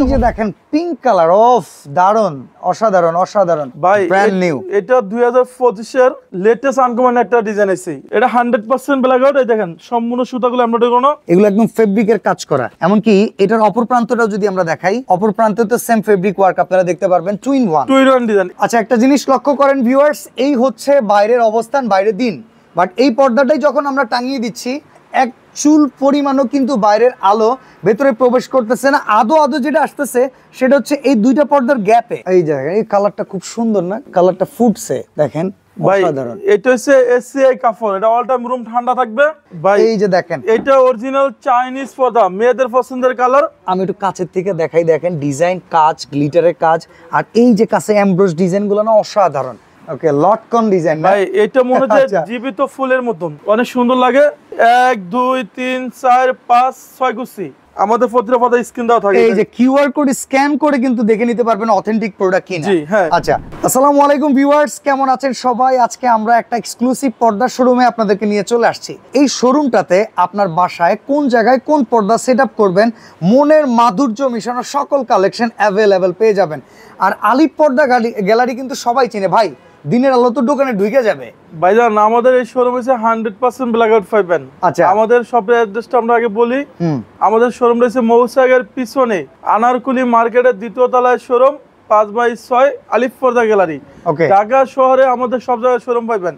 এই যে দেখেন পিঙ্ক কালার, অফ দারুন, অসাধারণ অসাধারণ ভাই, ব্র্যান্ড নিউ। এটা 2025 এর লেটেস্ট আনকমন একটা ডিজাইন আছে। এটা 100% ব্ল্যাক আউট। এই দেখেন সম্পূর্ণ সুতাগুলো এমব্রয়ডারি করা, এগুলো একদম ফেব্রিকের কাজ করা। এমনকি এটার অপর প্রান্তটাও যদি আমরা দেখাই, অপর প্রান্তে তো সেম ফেব্রিক ওয়ার্ক আপনারা দেখতে পারবেন, টু ইন ওয়ান ডিজাইন। আচ্ছা, একটা জিনিস লক্ষ্য করেন ভিউয়ার্স, এই হচ্ছে বাইরের অবস্থান, বাইরের দিন, বাট এই পর্দাটাই যখন আমরা টাঙিয়ে দিচ্ছি এক চুল পরিমাণও কিন্তু বাইরের আলো ভেতরে প্রবেশ করতেছে না। আদো আদো যেটা আসতেছে সেটা হচ্ছে এই দুইটা পর্দার গ্যাপে। এই জায়গায় এই কালারটা খুব সুন্দর না, কালারটা ফুটছে দেখেন, ভাই অসাধারণ। এটা হচ্ছে এসিআই কাপড়, এটা অল টাইম রুম ঠান্ডা থাকবে ভাই। এই যে দেখেন, এটা অরিজিনাল চাইনিজ পর্দা, মেয়েদের পছন্দের কালার। আমি একটু কাছের থেকে দেখাই, দেখেন ডিজাইন, কাজ, গ্লিটারের কাজ, আর এই যে কাছে এমব্রোস ডিজাইন গুলো না অসাধারণ। ওকে, লটকন ডিজাইন ভাই, এটা মনে হচ্ছে জীবিত ফুলের মতন, অনেক সুন্দর লাগে। 1 2 3 4 5 6 গুছি আমাদের প্রতিটা পর্দা স্ক্রিন দেওয়া থাকে। এই যে কিউআর কোড স্ক্যান করে কিন্তু দেখে নিতে পারবেন অথেন্টিক প্রোডাক্ট কিনা। জি হ্যাঁ। আচ্ছা, আসসালামু আলাইকুম ভিউয়ার্স, কেমন আছেন সবাই? আজকে আমরা একটা এক্সক্লুসিভ পর্দা শোরুমে আপনাদেরকে নিয়ে চলে আসছি। এই শোরুমটাতে আপনার বাসায় কোন জায়গায় কোন পর্দা সেটআপ করবেন, মনের মাধুর্য মিশানো সকল কালেকশন অ্যাভেলেবেল পেয়ে যাবেন। আর আলিপ পর্দা গ্যালারি কিন্তু সবাই চিনে ভাই, দিনের আলো তো দোকানে ঢুকে যাবে। ভাইজান, আমাদের এই শোরুম হচ্ছে 100% ব্ল্যাক আউট পাইবেন। আচ্ছা, আমাদের শপের অ্যাড্রেসটা আমরা আগে বলি। আমাদের শোরুম রয়েছে মৌসাগের পিছনে আনারকুলি মার্কেটের 2য় তলায় শোরুম, 5/6 আলিফ পর্দা গ্যালারি। ঢাকা শহরে আমাদের সব জায়গায় শোরুম পাইবেন।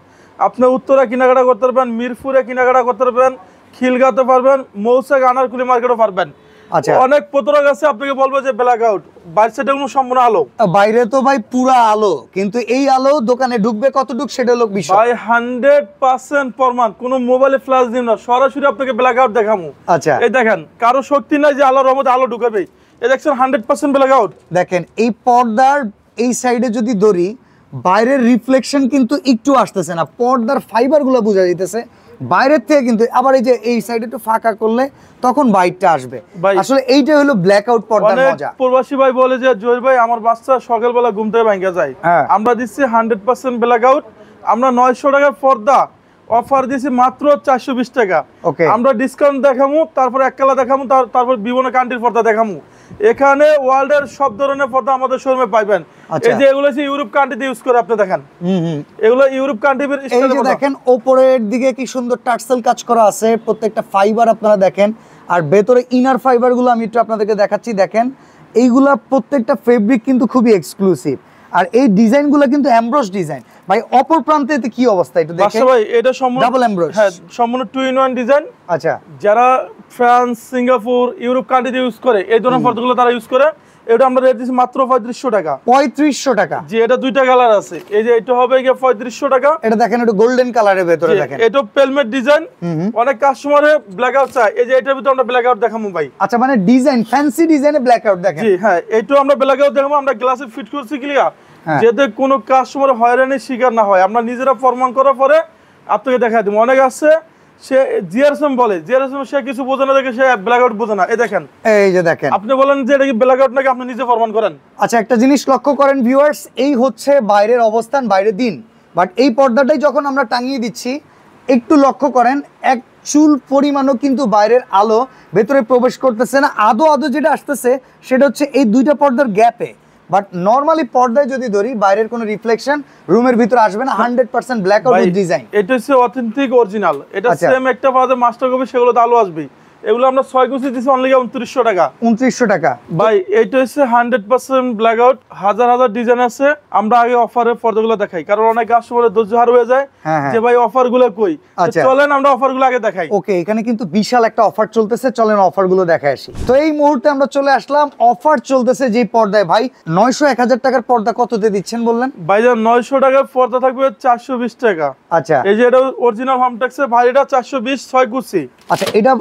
আপনি উত্তরা কেনাকাটা করতে পারবেন, মিরপুরে কেনাকাটা করতে পারবেন, খিলগাঁওতে পারবেন, মৌসাগ আনারকুলি মার্কেটও পারবেন। আচ্ছা, অনেক প্রতারক আছে আপনাকে বলবো যে ব্ল্যাক আউট, বাইরে সাইডে কোনো সম্পূর্ণ আলো, বাইরে তো ভাই পুরা আলো, কিন্তু এই আলো দোকানে ঢুকবে কতটুক সেটা লোক বিষয়। ভাই 100% প্রমাণ, কোন মোবাইলে ফ্ল্যাশ দিন না, সরাসরি আপনাকে ব্ল্যাক আউট দেখামু। আচ্ছা, এই দেখেন, কারো শক্তি নাই যে আলোর রহমতে আলো ঢুকাবে। এই দেখছেন 100% ব্ল্যাক আউট। দেখেন এই পর্দার এই সাইডে যদি ধরি, বাইরের রিফ্লেকশন কিন্তু একটু আসতেছে না, পর্দার ফাইবার গুলো বোঝা যাইতেছে বাইরের থেকে, কিন্তু আবার এই যে এই সাইডে একটু ফাঁকা করলে তখন বাইরটা আসবে। আসলে এইটা হলো ব্ল্যাক আউট পর্দার মজা। প্রবাসী ভাই বলে যে জহির ভাই আমার বাচ্চা সকালবেলা ঘুম থেকে ভাঙা যায়, আমরা দিচ্ছি 100% ব্ল্যাক আউট। আমরা 900 টাকার পর্দা অফার দিছি মাত্র 420 টাকা। আমরা ডিসকাউন্ট দেখামু, তারপর এক কালা দেখামু, তারপর বিভিন্ন কান্ট্রির পর্দা দেখামু। এখানে ওয়ার্ল্ডের সব ধরনের পর্দা আমাদের শোরুমে পাইবেন। এই যে এগুলো হচ্ছে ইউরোপ কান্ট্রিতে ইউজ করে, আপনি দেখেন এগুলো ইউরোপ কান্ট্রির। এই যে দেখেন উপরের দিকে কি সুন্দর টার্সেল কাজ করা আছে, প্রত্যেকটা ফাইবার আপনারা দেখেন, আর ভেতরে ইনার ফাইবার গুলো আমি একটু আপনাদেরকে দেখাচ্ছি। দেখেন এইগুলা প্রত্যেকটা ফেব্রিক কিন্তু খুবই এক্সক্লুসিভ, আর এই ডিজাইনগুলো কিন্তু এমব্রস ডিজাইন। ভাই অপর প্রান্তে কি অবস্থা একটু দেখেন। ভাই এটা সম্পূর্ণ ডাবল এমব্রস, হ্যাঁ সম্পূর্ণ 2-in-1 ডিজাইন। আচ্ছা, যারা ফ্রান্স, সিঙ্গাপুর, ইউরোপ কান্ট্রিতে ইউজ করে এই ধরনের পর্দাগুলো তারা ইউজ করে। এটা আমরা রেট দিচ্ছি মাত্র 3500 টাকা। 3500 টাকা? জি, এটা দুইটা কালার আছে। এই যে এটা হবে 3500 টাকা। এটা দেখেন, এটা গোল্ডেন কালারের ভেতরে দেখেন, এটা পেলমেট ডিজাইন। অনেক কাস্টমারে ব্ল্যাক আউট চায়, এই যে এটার ভিতরে আমরা ব্ল্যাক আউট দেখাবো ভাই। আচ্ছা, মানে ডিজাইন ফ্যান্সি ডিজাইনে ব্ল্যাক আউট দেখেন। জি হ্যাঁ, এটাও আমরা ব্ল্যাক আউট দেখাবো। আমরা গ্লাসে ফিট করছি ক্লিয়ার, যাতে কোনো কাস্টমার হয়রানির শিকার না হয়। আমরা নিজেরা প্রমাণ করার পরে আপনাকে দেখাই দেবো। অনেক আছে সে জিআরএসএম বলে, জিআরএসএম সে কিছু বোঝে না, দেখে সে ব্ল্যাক আউট বোঝে না। এই দেখেন, এই যে দেখেন, আপনি বলেন যে এটা কি ব্ল্যাক আউট নাকি, আপনি নিজে প্রমাণ করেন। আচ্ছা, একটা জিনিস লক্ষ্য করেন ভিউয়ার্স, এই হচ্ছে বাইরের অবস্থান, বাইরের দিন, বাট এই পর্দাটাই যখন আমরা টাঙিয়ে দিচ্ছি একটু লক্ষ্য করেন এক চুল পরিমাণও কিন্তু বাইরের আলো ভেতরে প্রবেশ করতেছে না। আদো আদো যেটা আসতেছে সেটা হচ্ছে এই দুইটা পর্দার গ্যাপে, বাট নরমালি পর্দায় যদি ধরি বাইরের কোনো রিফ্লেকশন রুমের ভিতরে আসবে না। 100% ব্ল্যাক আউট ডিজাইন। এটা হচ্ছে অথেন্টিক অরিজিনাল। এটা সেম একটা পাওয়া যায় মাস্টার কপি, সেগুলো তো আলো আসবে। এগুলো আমরা 6 কুচি দিছি অনলি 2900 টাকা। 2900 টাকা ভাই, এটা হচ্ছে 100% ব্ল্যাক আউট। হাজার হাজার ডিজাইন আছে। আমরা আগে অফারের পর্দাগুলো দেখাই, কারণ অনেক কাস্টমারের ধৈর্য হার হয়ে যায় যে ভাই অফারগুলো কই। চলেন আমরা অফারগুলো আগে দেখাই। ওকে, এখানে কিন্তু বিশাল একটা অফার চলতেছে, চলেন অফারগুলো দেখাই আসি। তো এই মুহূর্তে আমরা চলে আসলাম অফার চলতেছে যে পর্দায়। ভাই 900-1000 টাকার পর্দা কততে দিচ্ছেন বললেন? ভাইজান 900 টাকার পর্দা থাকবে 420 টাকা। আচ্ছা, এই যে এটা অরিজিনাল হোমটেক্সের, ভাই এটা 420 6 কুচি। আচ্ছা, এটা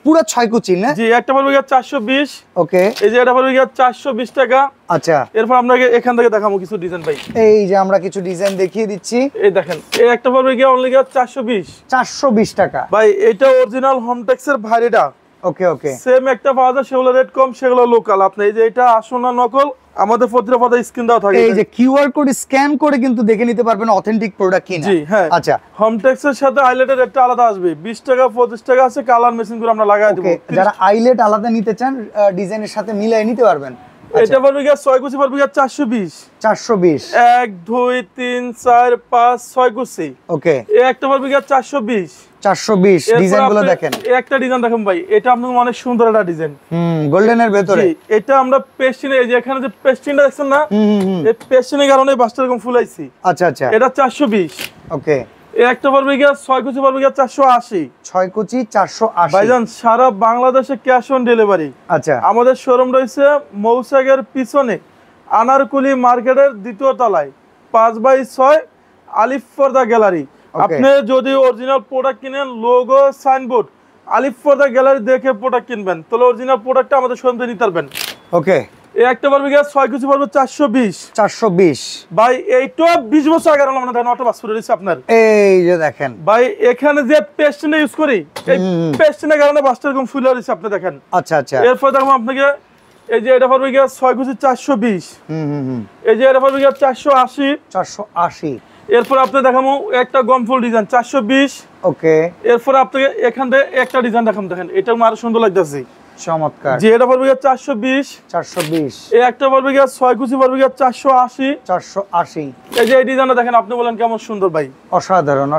পুরো 6 কুচি না? জি, একটা পড়বে 420। ওকে, এই যে এটা পড়বে 420 টাকা। আচ্ছা, এরপর আমরা এখান থেকে দেখাবো কিছু ডিজাইন ভাই। এই যে আমরা কিছু ডিজাইন দেখিয়ে দিচ্ছি। এই দেখেন, এই একটা পড়বে অনলি 420 টাকা। ভাই এটা অরিজিনাল হোমটেক্সের ভাইরিটা। ওকে ওকে, সেম একটা পাওয়া যায়, সেগুলো রেট কম, সেগুলো লোকাল। আপনি এই যে এটা আসল না নকল, আমাদের প্রতিটা পর্দা স্ক্রিন দেওয়া থাকে। এই যে কিউআর কোড স্ক্যান করে কিন্তু দেখে নিতে পারবেন অথেন্টিক প্রোডাক্ট কিনা। জি হ্যাঁ। আচ্ছা, হোমটেক্সের সাথে আইলেটের রেটটা আলাদা আসবে। 20 টাকা 25 টাকা আছে, কালার মেশিন করে আমরা লাগাই দেব। যারা আইলেট আলাদা নিতে চান ডিজাইনের সাথে মিলিয়ে নিতে পারবেন। এটা পড়বে গিয়া 6 কুচি পড়বে গিয়া 420 420 1 2 3 4 5 6 কুচি ওকে এই একটা পড়বে গিয়া 420 420 ডিজাইনগুলো দেখেন একটা ডিজাইন দেখেন ভাই এটা আপনাদের অনেক সুন্দর একটা ডিজাইন গোল্ডেনের ভিতরে এটা আমরা পেস্টিনে এই যে এখানে যে পেস্টিনটা দেখছেন না এই পেস্টিনের কারণে বাসটা এরকম ফুলাইছি আচ্ছা আচ্ছা এটা 420 ওকে এই একটা পড়বে গিয়া 6 কুচি পড়বে গিয়া 480 6 কুচি 480 ভাইজান সারা বাংলাদেশে ক্যাশ অন ডেলিভারি আচ্ছা আমাদের শোরুম রয়েছে মৌসাগের পিছনে আনারকুলি মার্কেটের দ্বিতীয় তলায় 5/6 আলিফ পর্দা গ্যালারি আপনি যদি অরিজিনাল প্রোডাক্ট কিনেন লোগো সাইনবোর্ড আলিফ পর্দা গ্যালারি দেখে প্রোডাক্ট কিনবেন তাহলে অরিজিনাল প্রোডাক্টটা আমাদের শোরুম থেকে নিতে পারবেন ওকে এই একটা পড়বে গিয়া 6 কুচি পড়বে 420 ভাই এইটা 20 বছর আগে আমরা দেখেন অটো বাস করে দিয়েছি আপনার এই যে দেখেন ভাই এখানে যে পেস্টিনে ইউজ করি এই পেস্টিনের কারণে বাসটা এরকম ফুলে রয়েছে আপনি দেখেন আচ্ছা আচ্ছা এরপর দেখো আপনাকে এই যে এটা পড়বে গিয়া 6 কুচি 420 এই যে এটা পড়বে গিয়া 480 এরপর আপনি দেখাবো একটা গমফুল ডিজাইন 420 ওকে এরপর আপনাকে এখান থেকে একটা ডিজাইন দেখাম দেখেন এটা আরো সুন্দর লাগতেছে চমৎকার যে এটা পড়বে গিয়া 420 এই একটা পড়বে গিয়া 6 কুচি পড়বে গিয়া 480 এই যে এই ডিজাইনটা দেখেন আপনি বলেন কেমন সুন্দর ভাই অসাধারণ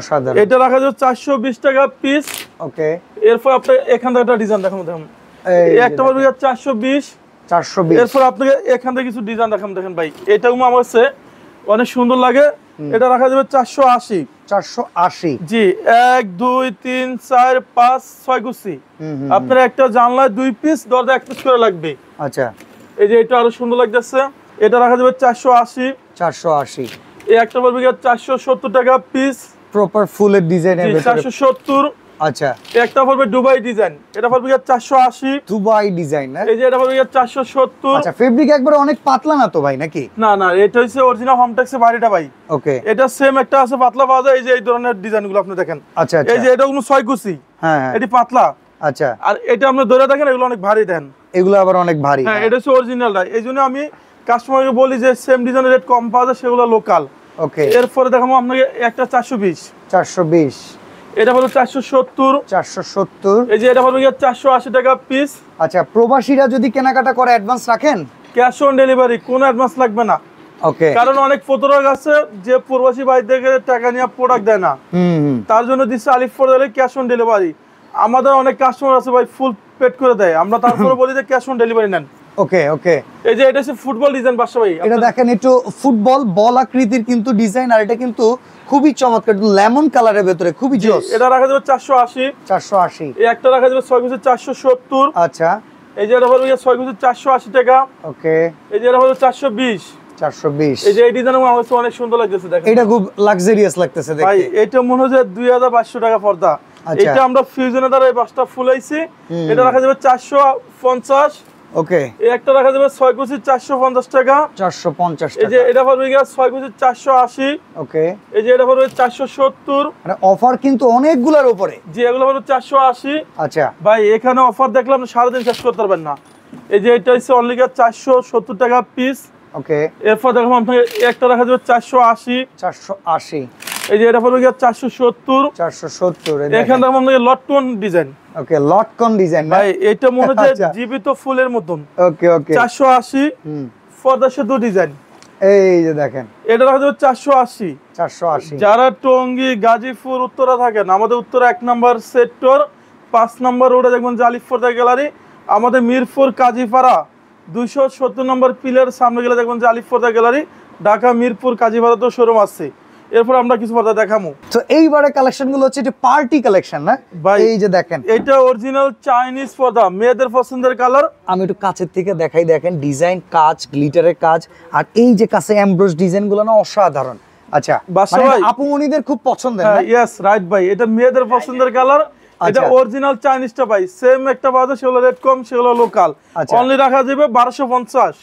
এটা রাখা যাবে 420 টাকা পিস ওকে এরপর আপনি এখান থেকে একটা ডিজাইন দেখাবো দেখুন এই একটা পড়বে গিয়া 420 এরপর আপনাকে এখান থেকে কিছু ডিজাইন দেখাম দেখেন ভাই এটাও আমার কাছে অনেক সুন্দর লাগে এটা রাখা যাবে 480 জি 1 2 3 4 5 6 কুচি আপনার একটা জানলায় 2 পিস দরজা এক পিস করে লাগবে আচ্ছা এই যে এটা আরো সুন্দর লাগতেছে এটা রাখা যাবে 480 এই একটা পড়বে গিয়া 470 টাকা পিস প্রপার ফুলের ডিজাইনের ভিতরে 470 আচ্ছা একটা পড়বে দুবাই ডিজাইন এটা পড়বে গিয়া 480 দুবাই ডিজাইন না এই যে এটা পড়বে গিয়া 470 আচ্ছা ফেব্রিক একবারে অনেক পাতলা না তো ভাই নাকি না না এটা হচ্ছে অরিজিনাল হোমটেক্সের বাড়িটা ভাই ওকে এটা সেম একটা আছে পাতলা পাওয়া যায় এই যে এই ধরনের ডিজাইনগুলো আপনি দেখেন আচ্ছা আচ্ছা এই যে এটা কোনো 6 কুচি হ্যাঁ এটি পাতলা আচ্ছা আর এটা আপনি ধরে দেখেন এগুলো অনেক ভারী দেন এগুলো আবার অনেক ভারী হ্যাঁ এটা হচ্ছে অরিজিনালটা এইজন্য আমি কাস্টমারকে বলি যে সেম ডিজাইনের রেট কম পাওয়া যায় সেগুলো লোকাল ওকে এরপরে দেখাবো আপনাকে একটা 420 এটা হলো 470 এই যে এটা হলো 480 টাকা পিস আচ্ছা প্রবাসীরা যদি কেনাকাটা করে অ্যাডভান্স রাখেন ক্যাশ অন ডেলিভারি কোনো অ্যাডভান্স লাগবে না ওকে কারণ অনেক প্রতারক আছে যে প্রবাসী ভাই থেকে টাকা নিয়ে প্রোডাক্ট দেয় না তার জন্য দিচ্ছে আলিফ পর্দা ক্যাশ অন ডেলিভারি আমাদের অনেক কাস্টমার আছে ভাই ফুল পেড করে দেয় আমরা তারপরে বলি যে ক্যাশ অন ডেলিভারি নেন ওকে ওকে এই যে এটা হচ্ছে ফুটবল ডিজাইন বাসা ভাই এটা দেখেন একটু ফুটবল বল আকৃতির কিন্তু ডিজাইন আর এটা কিন্তু খুবই চমৎকার লেমন কালারের ভিতরে খুবই জোস এটা রাখা যাবে 480 এই একটা রাখা যাবে 6 কুচি 470 আচ্ছা এই যে এটা হলো 6 কুচি 480 টাকা ওকে এই যে এটা হলো 420 এই যে এই ডিজাইন আমার কাছে অনেক সুন্দর লাগতেছে দেখেন এটা খুব লাক্সারিয়াস লাগতেছে দেখতে ভাই এটা মনে হয় 2500 টাকা পর্দা এটা আমরা ফিউজনের দ্বারা এই বাসটা ফুলাইছি এটা রাখা যাবে 450 ওকে এই একটা রাখা যাবে 6 কুচি 450 টাকা 450 টাকা এই যে এটা পড়বে গিয়া 6 কুচি 480 ওকে এই যে এটা পড়বে 470 মানে অফার কিন্তু অনেকগুলোর উপরে জি এগুলো হলো 480 আচ্ছা ভাই এখানে অফার দেখলে আপনি সারা দিন শেষ করতে পারবেন না এই যে এটা হচ্ছে অনলি 470 টাকা পিস ওকে এরপর দেখো আপনাকে একটা রাখা যাবে 480 এই যে এটা পড়বে গিয়া 470 এখানে দেখো আপনাকে লটকন ডিজাইন ওকে লটকন ডিজাইন ভাই এটা মনে হয় জীবিত ফুলের মতন ওকে ওকে 480 পর্দা সেতু ডিজাইন এই যে দেখেন এটা রাখা যাবে 480 যারা টঙ্গী গাজীপুর উত্তরা থাকেন আমাদের উত্তরা 1 নম্বর সেক্টর 5 নম্বর রোডে দেখবেন যে আলিফ পর্দা গ্যালারি আমাদের মিরপুর কাজীপাড়া 270 নম্বর পিলার সামনে গেলে দেখবেন যে আলিফ পর্দা গ্যালারি ঢাকা মিরপুর কাজীপাড়াতে শোরুম আছে এরপর আমরা কিছু পর্দা দেখামু তো এইবারে কালেকশন গুলো হচ্ছে এটা পার্টি কালেকশন না ভাই এই যে দেখেন এটা অরিজিনাল চাইনিজ পর্দা মেয়েদের পছন্দের কালার আমি একটু কাছের থেকে দেখাই দেখেন ডিজাইন কাজ গ্লিটারের কাজ আর এই যে কাছে এমব্রোস ডিজাইন গুলো না অসাধারণ আচ্ছা মানে আপুমনিদের খুব পছন্দের না यस রাইট ভাই এটা মেয়েদের পছন্দের কালার এটা অরিজিনাল চাইনিজটা ভাই সেম একটা বাজার সেগুলো রেট কম সেগুলো লোকাল অনলি রাখা যাবে 1250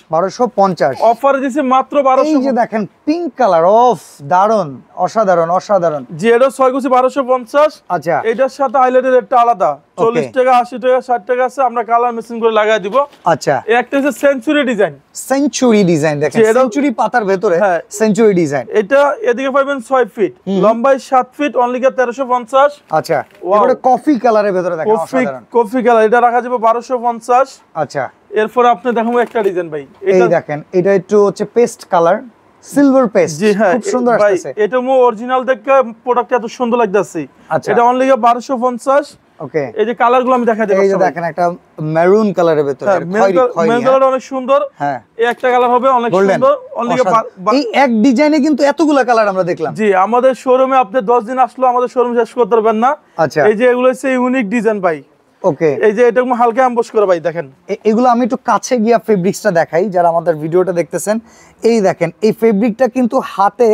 অফার দিছি মাত্র 1200 এই যে দেখেন পিঙ্ক কালার অফ দারুন অসাধারণ অসাধারণ। জি এটা 6 কুচি 1250। আচ্ছা এটার সাথে হাইলাইটের রেটটা আলাদা, 40 টাকা 80 টাকা 60 টাকা আছে, আমরা কালার মেশিন করে লাগাই দিব। আচ্ছা একটা হচ্ছে সেঞ্চুরি ডিজাইন। সেঞ্চুরি ডিজাইন দেখেন, সেঞ্চুরি পাতার ভিতরে সেঞ্চুরি ডিজাইন। এটা এদিকে পাবেন 6 ফিট, লম্বায় 7 ফিট, অনলি 1350। আচ্ছা এবারে কফি কালারের ভিতরে দেখেন, অসাধারণ কফি কালার, এটা রাখা যাবে 1250। আচ্ছা এরপর আপনি দেখাবো একটা ডিজাইন ভাই, এই দেখেন এটা একটু হচ্ছে পেস্ট কালার, সিলভার পেস্ট, খুব সুন্দর আসছে। এটা মো অরিজিনাল দেখে প্রোডাক্ট এত সুন্দর লাগতেছে। আচ্ছা এটা অনলি 1250। ওকে এই যে কালারগুলো আমি দেখাই দেব। এই যে দেখেন একটা মেরুন কালারের ভিতরে, মেরুন কালার অনেক সুন্দর। হ্যাঁ এই একটা কালার হবে অনেক সুন্দর, অনলি এই এক ডিজাইনে কিন্তু এতগুলা কালার আমরা দেখলাম। জি আমাদের শোরুমে আপনি 10 দিন আসলো আমাদের শোরুম শেষ করতে পারবেন না। আচ্ছা এই যে এগুলো হচ্ছে ইউনিক ডিজাইন ভাই। ওকে এই যে এটা হালকা এমবস করে ভাই দেখেন, এগুলো আমি একটু কাছে গিয়া ফেব্রিক্সটা দেখাই যারা আমাদের ভিডিওটা দেখতেছেন। এই দেখেন এই ফেব্রিকটা কিন্তু হাতে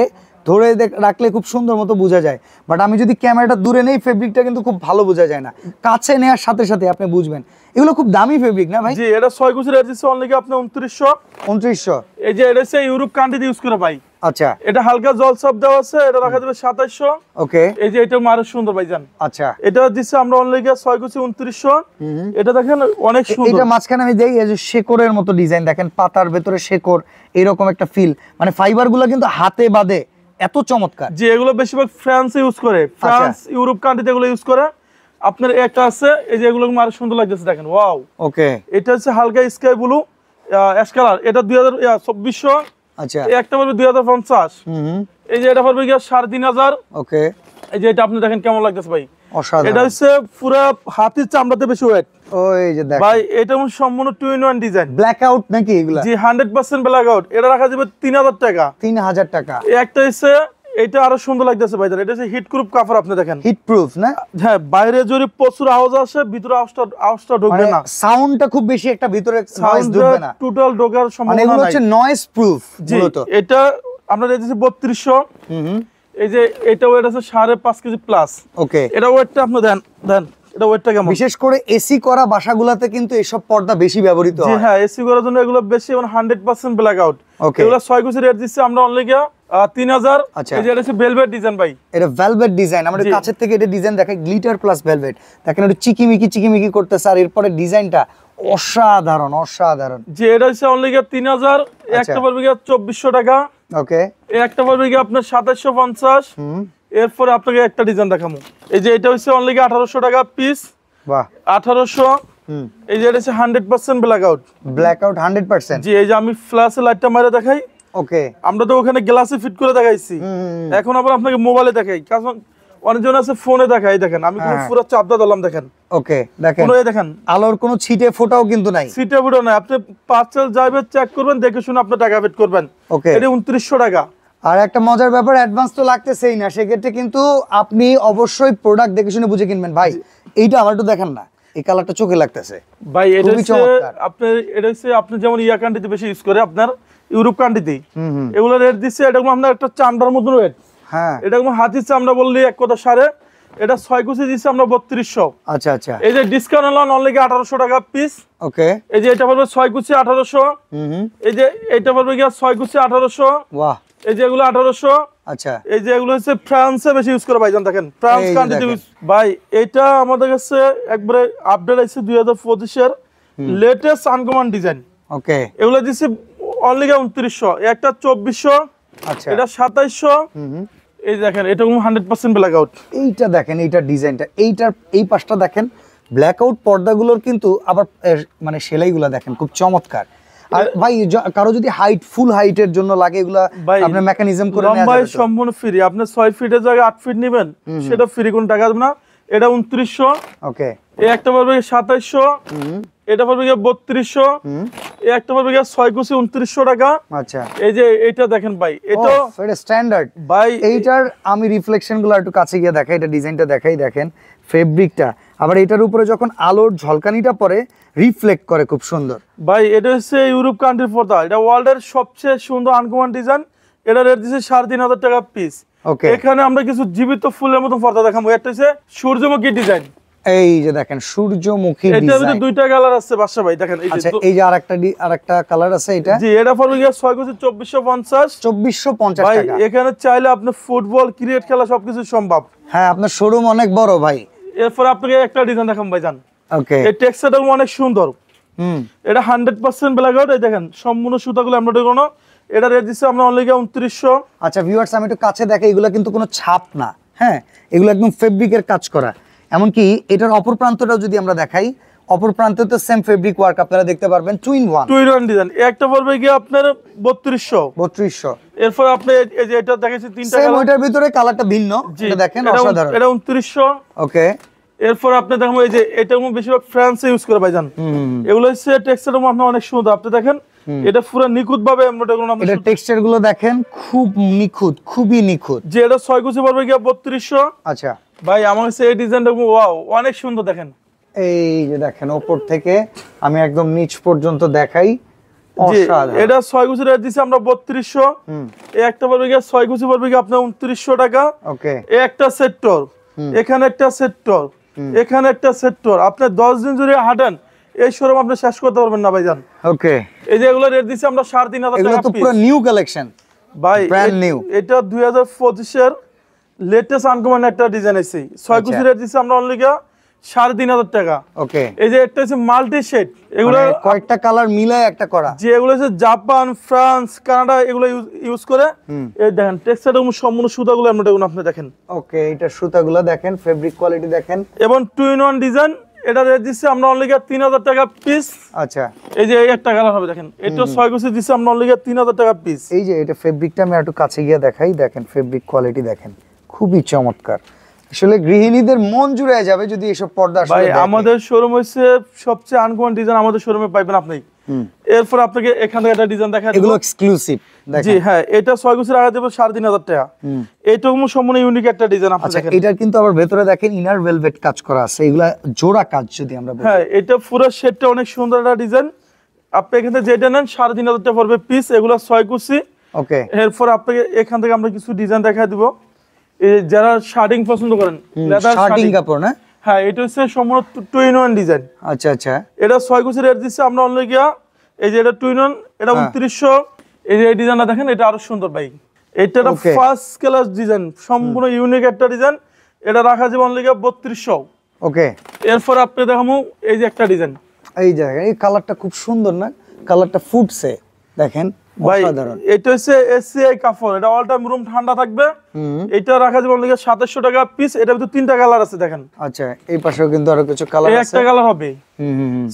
ধরে রাখলে খুব সুন্দর মতো বোঝা যায়, বাট আমি যদি ক্যামেরাটা দূরে নেই ফেব্রিকটা কিন্তু খুব ভালো বোঝা যায় না, কাছে নেওয়ার সাথে সাথে আপনি বুঝবেন। এগুলো খুব দামি ফেব্রিক না ভাই? জি এটা 6 কুচি রেট দিচ্ছে অনলি আপনি 2900। এই যে এটা হচ্ছে ইউরোপ কান্ট্রিতে ইউজ করে ভাই। আচ্ছা এটা হালকা জল সব দেওয়া আছে, এটা রাখা যাবে 2700। ওকে এই যে এটা আরো সুন্দর ভাইজান। আচ্ছা এটা দিচ্ছে আমরা অনলি 6 কুচি 2900। এটা দেখেন অনেক সুন্দর। এটা মাঝখানে আমি দেই এই যে শেকড়ের মতো ডিজাইন দেখেন, পাতার ভেতরে শেকড়, এরকম একটা ফিল, মানে ফাইবারগুলো কিন্তু হাতে বাঁধে এত চমৎকার। যে এগুলো বেশিরভাগ ফ্রান্স ইউজ করে, ফ্রান্স ইউরোপ কান্ট্রিতে এগুলো ইউজ করে। আপনার একটা আছে এই যে এগুলো আরো সুন্দর লাগতেছে দেখেন, ওয়াও। ওকে এটা হচ্ছে হালকা স্কাই ব্লু অ্যাশ কালার, এটা 2400। আচ্ছা একটা পড়বে 2050। এই যে এটা পড়বে 3500। ওকে এই যে এটা আপনি দেখেন কেমন লাগতেছে ভাই, অসাধারণ। এটা হচ্ছে পুরো হাতির চামড়াতে বেশি ওয়েট। ওই যে দেখেন ভাই এটা সম্পূর্ণ 2-in-1 ডিজাইন, ব্ল্যাক আউট নাকি এগুলা? জি 100% ব্ল্যাক আউট। এটা রাখা যাবে 3000 টাকা। 3000 টাকা। একটা হচ্ছে এটা আরো সুন্দর লাগতেছে ভাই, এটা হচ্ছে হিট প্রুফ কাভার, আপনি দেখেন হিট প্রুফ না? হ্যাঁ বাইরে যদি প্রচুর আওয়াজ আসে ভিতরে আওয়াজটা ঢুকবে না, সাউন্ডটা খুব বেশি একটা ভিতরে নয়েজ ঢুকবে না, টোটাল ঢোকার সম্ভাবনা নাই। এগুলো হচ্ছে নয়েজ প্রুফ মূলত। এটা আমরা দিয়েছি 3200। এই যে এটা ওয়েট আছে 5.5 কেজি প্লাস। ওকে এটা ওয়েটটা আপনি দেন এটা ওয়েটটা কেমন? বিশেষ করে এসি করা বাসাগুলোতে কিন্তু এসব পর্দা বেশি ব্যবহৃত হয়। জি হ্যাঁ এসি করার জন্য এগুলো বেশি, এবং 100% ব্ল্যাক আউট। এগুলো 6 কুচি রেট দিচ্ছি আমরা অনলি 3000। এই যে এটা হচ্ছে ভেলভেট ডিজাইন ভাই, এটা ভেলভেট ডিজাইন। আমরা কাছের থেকে এটা ডিজাইন দেখাই, গ্লিটার প্লাস ভেলভেট দেখেন, একটু চিকিমিকি করতেছে, আর এরপরে ডিজাইনটা অসাধারণ অসাধারণ। যে এটা হচ্ছে অনলি 3000। একটা পড়বে 2400 টাকা। ওকে একটা পড়বে আপনার 2750। এরপরে আপনাকে একটা ডিজাইন দেখাবো, এই যে এটা হচ্ছে অনলি 1800 টাকা পিস। বাহ 1800। এই যে এটা হচ্ছে 100% ব্ল্যাক আউট। Black out 100%। জি এই যে আমি ফ্ল্যাশে লাইটটা মারে দেখাই। ওকে আমরা তো ওখানে গ্লাসে ফিট করে দেখাইছি, এখন আবার আপনাকে মোবাইলে দেখাই, কারণ অনেকজন আছে ফোনে দেখাই। দেখেন আমি পুরো চাপদা দিলাম দেখেন। ওকে দেখেন দেখেন আলোর কোনো ছিটে ফোটাও কিন্তু নাই, ছিটে ফুটো নাই। আপনি পার্সেল যাবে চেক করবেন, দেখে শুনে আপনি টাকা পেড করবেন। ওকে এটা 2900 টাকা। আর একটা মজার ব্যাপার, অ্যাডভান্স তো লাগতেছেই না, সেক্ষেত্রে কিন্তু আপনি অবশ্যই প্রোডাক্ট দেখে শুনে বুঝে কিনবেন। ভাই এইটা আমার একটু দেখেন না, এই কালারটা চোখে লাগতেছে ভাই। এটা হচ্ছে আপনি যেমন ইয়া কান্ট্রিতে বেশি ইউজ করে, আপনার ইউরোপ কান্ট্রিতে এগুলো রেট দিচ্ছে। এটা আপনার একটা চামড়ার মতন রেট। হ্যাঁ এটা হাতির চামড়া বললে এক কথা সারে। এটা 6 কুচি দিচ্ছে আমরা 3200। আচ্ছা আচ্ছা। এই যে ডিসকাউন্ট হলো অনলি 1800 টাকা পিস। ওকে এই যে এটা পড়বে 6 কুচি 1800। এই যে এটা পড়বে 6 কুচি 1800। বাহ এই যে এগুলো 1800। আচ্ছা এই যে এগুলো হচ্ছে ফ্রান্সে বেশি ইউজ করে ভাইজান, দেখেন ফ্রান্স কান্ট্রিতে ইউজ। ভাই এটা আমাদের কাছে একবারে আপডেট আছে 2025 এর লেটেস্ট আনকমন ডিজাইন। ওকে এগুলো দিচ্ছে অনলি 2900। একটা 2400। আচ্ছা এটা 2700। এই দেখেন এটা 100% ব্ল্যাক আউট। এইটা দেখেন, এইটা ডিজাইনটা, এইটার এই পাশটা দেখেন, ব্ল্যাক আউট পর্দাগুলোর কিন্তু আবার মানে সেলাইগুলো দেখেন খুব চমৎকার। আর ভাই কারো যদি হাইট ফুল হাইটের জন্য লাগে এগুলা আপনি মেকানিজম করে নেওয়া যাবে? লম্বাই সম্পূর্ণ ফ্রি। আপনি 6 ফিটের জায়গায় 8 ফিট নেবেন সেটা ফ্রি, কোনো টাকা দেব না। এটা 2900। ওকে এই একটা পড়বে 2700। এটা পড়বে 3200। এই একটা পড়বে 6 কুচি 2900 টাকা। আচ্ছা এই যে এটা দেখেন ভাই, এটা স্ট্যান্ডার্ড ভাই। এইটার আমি রিফ্লেকশনগুলো একটু কাছে গিয়ে দেখাই, এটা ডিজাইনটা দেখাই, দেখেন ফেব্রিকটা, আবার এটার উপরে যখন আলোর ঝলকানিটা পড়ে রিফ্লেক্ট করে খুব সুন্দর। ভাই এটা হচ্ছে ইউরোপ কান্ট্রির পর্দা, এটা ওয়ার্ল্ডের সবচেয়ে সুন্দর আনকমন ডিজাইন। এটা রেট দিচ্ছে 3500 টাকা পিস। ওকে এখানে আমরা কিছু জীবিত ফুলের মতো পর্দা দেখাবো। একটা হচ্ছে সূর্যমুখী ডিজাইন। এই যে দেখেন সূর্যমুখী ডিজাইন, এটার ভিতরে দুইটা কালার আছে বাদশা ভাই, দেখেন আচ্ছা এই যে আরেকটা কালার আছে, এটা জি এটা পড়বে 6 কুচি 2450 ভাই। টাকা। এখানে চাইলে আপনি ফুটবল ক্রিকেট খেলা সবকিছু সম্ভব। হ্যাঁ আপনার শোরুম অনেক বড় ভাই। এরপর আপনাকে একটা ডিজাইন দেখাম ভাইজান। ওকে, এই টেক্সচারটা অনেক সুন্দর। এটা 100% ব্ল্যাক আউট, এই দেখেন সম্পূর্ণ সুতাগুলো এমব্রয়ডারি করা। এটা রেট দিচ্ছি আমরা অনলি 2900। আচ্ছা ভিউয়ার্স আমি একটু কাছে দেখাই, এগুলো কিন্তু কোনো ছাপ না, হ্যাঁ এগুলো একদম ফেব্রিকের কাজ করা। এমনকি এটার অপর প্রান্তটাও যদি আমরা দেখাই, অপর প্রান্তে তো সেম ফেব্রিক ওয়ার্ক আপনারা দেখতে পারবেন, টু ইন ওয়ান ডিজাইন। একটা পড়বে কি আপনার 3200। এরপর আপনি এই যে এটা দেখাচ্ছি তিনটা সেম ওইটার ভিতরে কালারটা ভিন্ন, এটা দেখেন অসাধারণ। এটা 2900। ওকে, এরপর আপনি দেখেন এই যে এটা বেশিরভাগ ফ্রান্সে ইউজ করে ভাইজান। এগুলো হচ্ছে টেক্সচার আপনার অনেক সুন্দর, আপনি দেখেন এটা পুরো নিখুঁত ভাবে এমব্রয়ডারি করা। এটা টেক্সচার গুলো দেখেন খুব নিখুঁত, খুবই নিখুঁত। যে এটা 6 কুচি পড়বে কি 3200। আচ্ছা ভাই আমার কাছে এই ডিজাইনটা ওয়াও অনেক সুন্দর, দেখেন এই যে দেখেন উপর থেকে আমি একদম নিচ পর্যন্ত দেখাই, অসাধারণ। এটা 6 কুচি রেট দিছি আমরা 3200। এই একটা পড়বে কি 6 কুচি পড়বে কি আপনার 2900 টাকা। ওকে, এই একটা সেক্টর, এখানে একটা সেক্টর, এখানে একটা সেক্টর, আপনি 10 দিন জুড়ে হাঁটেন এই শোরুম আপনি শেষ করতে পারবেন না ভাইজান। ওকে, এই যে এগুলো রেট দিছি আমরা 3500 টাকা। এগুলো তো পুরো নিউ কালেকশন ভাই, ব্র্যান্ড নিউ। এটা 2025 এর লেটেস্ট আনকমন একটা ডিজাইন আছে। 6 কুচি রেট দিছি আমরা অনলি 3500 টাকা। ওকে, এই যে একটা আছে মাল্টি শেড, এগুলো কয়েকটা কালার মিলায় একটা করা, যে এগুলো হচ্ছে জাপান, ফ্রান্স, কানাডা এগুলো ইউজ করে। এই দেখেন টেক্সচারটা সম্পূর্ণ সুতাগুলো আপনি দেখেন। ওকে, এটা সুতাগুলো দেখেন, ফেব্রিক কোয়ালিটি দেখেন, এবং টু ইন ওয়ান ডিজাইন। এটা রেট দিচ্ছি আমরা অনলি 3000 টাকা পিস। আচ্ছা এই যে এই একটা কালার হবে, দেখেন এটা 6 কুচি দিচ্ছি আমরা অনলি 3000 টাকা পিস। এই যে এটা ফেব্রিকটা আমি একটু কাছে গিয়ে দেখাই, দেখেন ফেব্রিক কোয়ালিটি দেখেন, খুবই চমৎকার। আসলে গৃহিণীদের মন জুড়ে যাবে যদি এসব পর্দা আসলে ভাই আমাদের শোরুম হচ্ছে সবচেয়ে আনকমন ডিজাইন আমাদের শোরুমে পাইবেন আপনি। এরপর আপনাকে এখান থেকে একটা ডিজাইন দেখাই, এগুলো এক্সক্লুসিভ দেখেন। জি হ্যাঁ, এটা 6 কুচি রাখা দেব 3500 টাকা। এটাও সম্পূর্ণ ইউনিক একটা ডিজাইন আপনি দেখেন। এটার কিন্তু আবার ভেতরে দেখেন ইনার ভেলভেট কাজ করা আছে, এগুলা জোড়া কাজ যদি আমরা বলি। হ্যাঁ এটা পুরো সেটটা অনেক সুন্দর একটা ডিজাইন। আপনি এখান থেকে যেটা নেন 3500 টাকা পড়বে পিস, এগুলো 6 কুচি। ওকে, এরপর আপনাকে এখান থেকে আমরা কিছু ডিজাইন দেখাই দিব। এই যারা শার্টিং পছন্দ করেন, লেদার শার্টিং কাপড় না, হ্যাঁ এটা হচ্ছে সম্পূর্ণ টু ইন ওয়ান ডিজাইন। আচ্ছা আচ্ছা, এটা 6 কুচি রেট দিচ্ছে আমরা অনলি এই যে এটা টু ইন ওয়ান, এটা 2900। এই যে এই ডিজাইনটা দেখেন, এটা আরো সুন্দর ভাই। এটা ফার্স্ট ক্লাস ডিজাইন, সম্পূর্ণ ইউনিক একটা ডিজাইন। এটা রাখা যাবে অনলি 3200। ওকে, এরপর আপনি দেখাবো এই যে একটা ডিজাইন, এই জায়গায় এই কালারটা খুব সুন্দর না, কালারটা ফুটছে দেখেন, অসাধারণ। এটা হচ্ছে এসিআই কাপড়, এটা অল টাইম রুম ঠান্ডা থাকবে। এটা রাখা যাবে অনলি 2700 টাকা পিস। এটার ভিতরে তিনটা কালার আছে দেখেন। আচ্ছা এই পাশেও কিন্তু আরো কিছু কালার আছে, একটা কালার হবে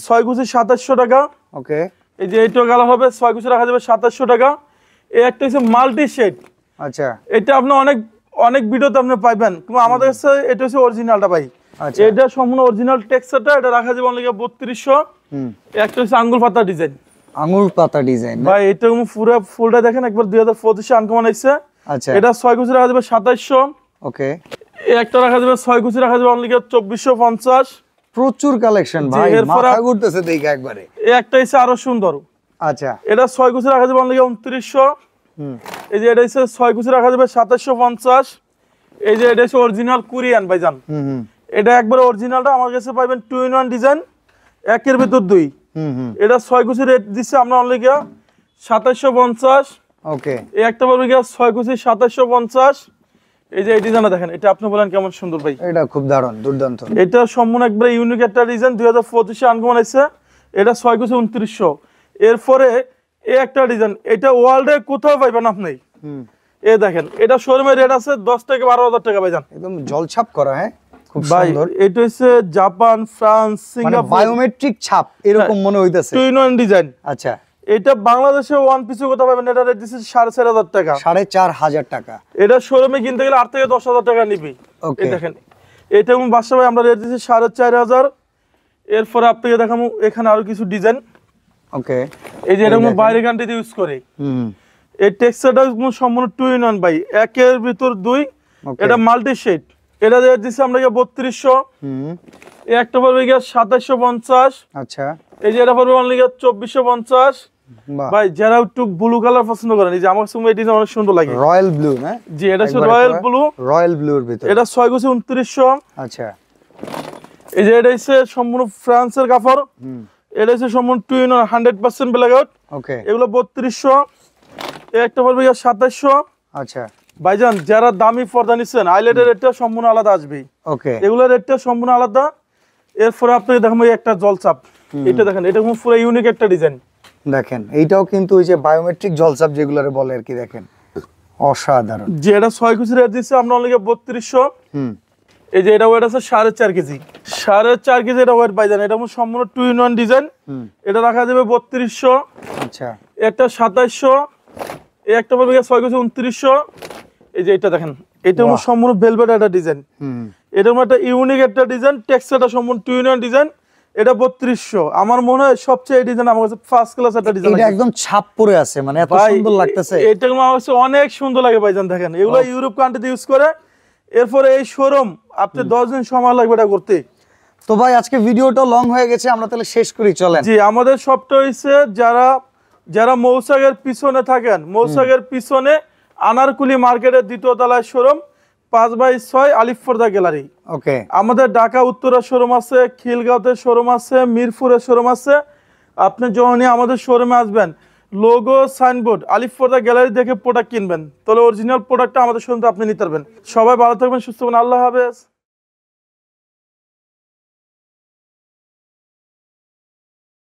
6 কুচি 2700 টাকা। ওকে, এই যে এইটা কালার হবে 6 কুচি রাখা যাবে 2700 টাকা। এই একটা হচ্ছে মাল্টি শেড। আচ্ছা এটা আপনি অনেক অনেক ভিডিওতে আপনি পাইবেন, কিন্তু আমাদের কাছে এটা হচ্ছে অরিজিনালটা ভাই। আচ্ছা, এটা সম্পূর্ণ অরিজিনাল টেক্সচারটা, এটা রাখা যাবে অনলি 3200। একটা হচ্ছে আঙ্গুল পাতা ডিজাইন, আঙ্গুর পাতা ডিজাইন ভাই এটা পুরো ফুলটা দেখেন একবার 2025 আনকমন আইছে। আচ্ছা, এটা 6 কুচি রাখা যাবে 2700। ওকে, এই একটা রাখা যাবে 6 কুচি রাখা যাবে অনলি 2450। প্রচুর কালেকশন ভাই, মাথা ঘুরতেছে দেখে একবারে। এই একটা হচ্ছে আরো সুন্দর, আচ্ছা এটা 6 কুচি রাখা যাবে অনলি 2900। এই যে এটা হচ্ছে 6 কুচি রাখা যাবে 2750। এই যে এটা হচ্ছে অরিজিনাল কোরিয়ান ভাইজান। এটা একবার অরিজিনালটা আমার কাছে পাবেন টু ইন ওয়ান ডিজাইন, একের ভিতর দুই। এটা 6 কুচি রেট দিচ্ছে আমরা অনলি 2750। ওকে, এই একটা পড়বে 6 কুচি 2750। এই যে এই ডিজাইনটা দেখেন, এটা আপনি বলেন কেমন সুন্দর ভাই। এটা খুব দারুণ, দুর্দান্ত। এটা সম্পূর্ণ একবার ইউনিক একটা ডিজাইন, 2025 আনকমন আছে। এটা 6 কুচি 2900। এরপরে এই একটা ডিজাইন, এটা ওয়ার্ল্ডে কোথাও পাইবেন আপনি। এই দেখেন, এটা শোরুমের রেট আছে 10 থেকে 12000 টাকা ভাইজান, একদম জলছাপ করা। হ্যাঁ খুব ভাই সুন্দর। এটা হচ্ছে জাপান, ফ্রান্স, মানে সিঙ্গাপুর বায়োমেট্রিক ছাপ এরকম মনে হইতাছে, টু ইন ওয়ান ডিজাইন। আচ্ছা, এটা বাংলাদেশে ওয়ান পিসে কোথাও পাবেন, এটা রেট দিচ্ছে 4500 টাকা, 4500 টাকা। এটা শোরুমে কিনতে গেলে 8 থেকে 10000 টাকা নিবি। এই দেখেন, এটা এবং বাসায় আমরা রেট দিচ্ছি 4500। এরপরে আপনাকে দেখাবো এখানে আরো কিছু ডিজাইন। ওকে, এই যে এরকম বাইরে কান্ট্রিতে ইউজ করে। এই টেক্সচারটা সম্পূর্ণ টু ইন ওয়ান ভাই, একের ভিতর দুই। এটা মাল্টি শেড, এটা রেট দিচ্ছি আমরা 3200। এই একটা পড়বে 2750। আচ্ছা, এই যে এটা পড়বে অনলি 2450। ভাই যারা একটু ব্লু কালার পছন্দ করেন, এই যে আমার কাছে এই ডিজাইন অনেক সুন্দর লাগে, রয়্যাল ব্লু না? জি এটা হচ্ছে রয়্যাল ব্লু। রয়্যাল ব্লুর ভিতর এটা 6 কুচি 2900। আচ্ছা, এই যে এটা হচ্ছে সম্পূর্ণ ফ্রান্সের কাপড়, এটা হচ্ছে সম্পূর্ণ 2 in 1 100% ব্ল্যাক আউট। ওকে, এগুলো 3200, একটা পড়বে 2700। আচ্ছা ভাইজান যারা দামি পর্দা নিচ্ছেন আইল্যান্ডের রেটটা সম্পূর্ণ আলাদা আসবে। ওকে, এগুলোর রেটটা সম্পূর্ণ আলাদা। এরপরে আপনাকে দেখেন এই একটা জলচাপ, এটা দেখেন, এটা পুরো ইউনিক একটা ডিজাইন। দেখেন এইটাও কিন্তু ওই যে বায়োমেট্রিক জলসাপ যেগুলোরে বলে আর কি, দেখেন অসাধারণ। যে এটা 6 কেজি রেট দিচ্ছে আমরা অনলি 3200। এই যে এটা ওয়েট আছে 4.5 কেজি, 4.5 কেজি এটা ওয়েট ভাইজান। এটা সম্পূর্ণ 2 in 1 ডিজাইন, এটা রাখা যাবে 3200। আচ্ছা, একটা 2700, এই একটা পড়বে 6 কেজি 2900। এই যে এটা দেখেন, এটা সম্পূর্ণ ভেলভেট একটা ডিজাইন, এটা একটা ইউনিক একটা ডিজাইন, টেক্সচারটা সম্পূর্ণ 2 in 1 ডিজাইন, এটা 3200। আমার মনে হয় সবচেয়ে এই ডিজাইন আমার কাছে ফার্স্ট ক্লাস একটা ডিজাইন। এটা একদম ছাপ পড়ে আছে, মানে এত সুন্দর লাগতেছে। এটা আমার কাছে অনেক সুন্দর লাগে ভাইজান। দেখেন এগুলো ইউরোপ কান্ট্রিতে ইউজ করে। এরপরে এই শোরুম আপনি 10 দিন সময় লাগবে এটা করতে। তো ভাই আজকে ভিডিওটা লং হয়ে গেছে, আমরা তাহলে শেষ করি চলেন। জি, আমাদের সবটা হইছে যারা মৌসাগের পিছনে থাকেন, মৌসাগের পিছনে আনারকুলি মার্কেটের 2য় তলায় শোরুম, 5/6 আলিফ পর্দা গ্যালারি। ওকে, আমাদের ঢাকা উত্তরা শোরুম আছে, খিলগাঁওতে শোরুম আছে, মিরপুরে শোরুম আছে। আপনি যখনই আমাদের শোরুমে আসবেন, লোগো সাইনবোর্ড আলিফ পর্দা গ্যালারি দেখে প্রোডাক্ট কিনবেন, তাহলে অরিজিনাল প্রোডাক্টটা আমাদের শোরুমে আপনি নিতে পারবেন। সবাই ভালো থাকবেন, সুস্থ থাকবেন, আল্লাহ হাফেজ।